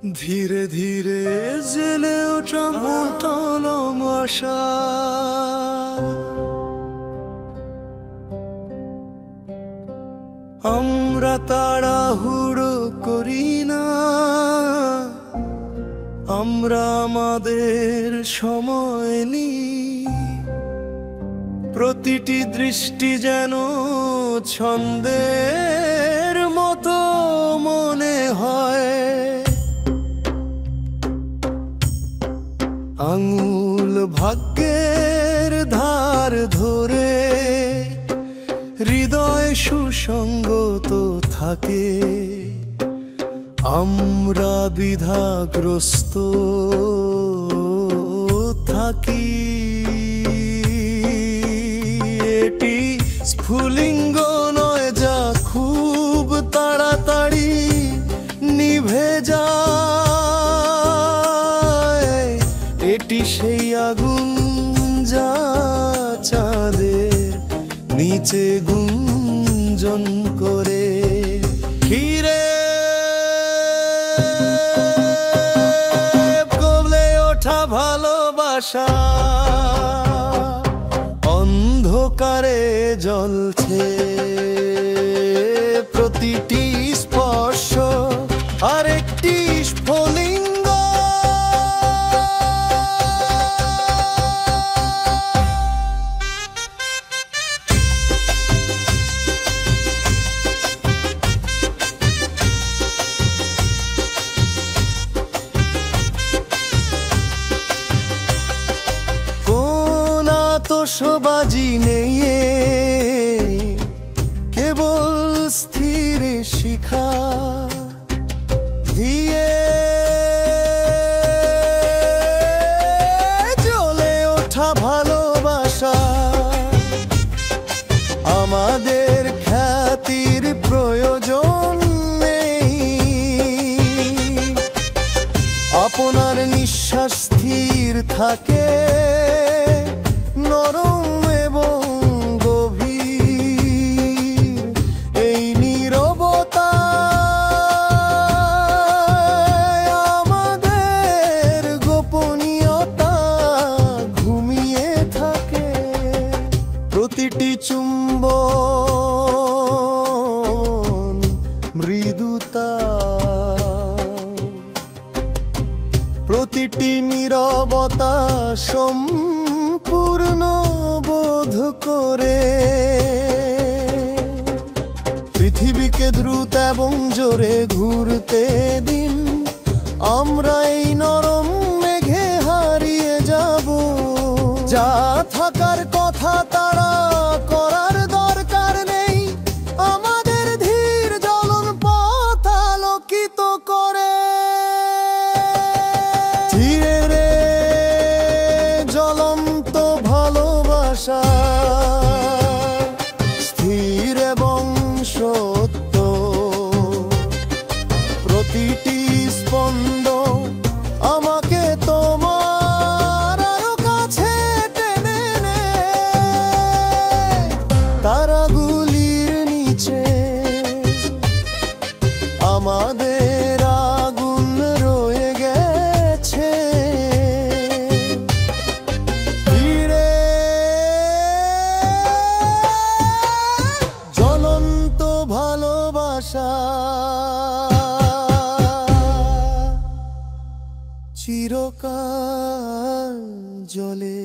ধীরে ধীরে জেলে ওঠা মোটল মশা, আমরা তাড়াহুড়ো করি না, আমরা আমাদের সময় নিই। প্রতিটি দৃষ্টি যেন ছন্দের মতো মনে হয়। আঙুল ভাগ্যের ধার ধরে হৃদয় সুসঙ্গত থাকে। আমরা দ্বিধাগ্রস্ত থাকি। এটি স্ফুলিঙ্গ নয় যা খুব তাড়াতাড়ি নিভে যায়। এটি সেই আগুন যা চাঁদের নিচে গুঞ্জন করে। ঘিরে গলে ওঠা ভালোবাসা অন্ধকারে জ্বলছে। প্রতিটি স্পর্শ আরেকটি স্ফুলিঙ্গ। আতশবাজি নেই, কেবল স্থির শিখা দিয়ে জ্বলে ওঠা ভালোবাসা। আমাদের খ্যাতির প্রয়োজন নেই, আপনার নিঃশ্বাস স্থির থাকে নরম এবং গভীর। এই নীরবতা আমাদের গোপনীয়তা ঘুমিয়ে থাকে। প্রতিটি চুম্বন মৃদুতা, প্রতিটি নীরবতা সম্পূর্ণ বোধ করে। পৃথিবীকে দ্রুত এবং জোরে ঘুরতে দিন, আমরা এই নরম মেঘে হারিয়ে যাব। যা থাকার কথা তারা করার দরকার নেই। আমাদের ধীর জ্বলন পথ আলোকিত করে। ধীরে জ্বলন্ত ভালোবাসা স্থির এবং সত্য। প্রতিটি স্পন্দন আমাকে তোমার আরো কাছে টেনে নেয়। তারাগুলির নিচে আমাদের আগুন রয়ে গেছে। জ্বলন্ত ভালোবাসা চিরকাল জ্বলে।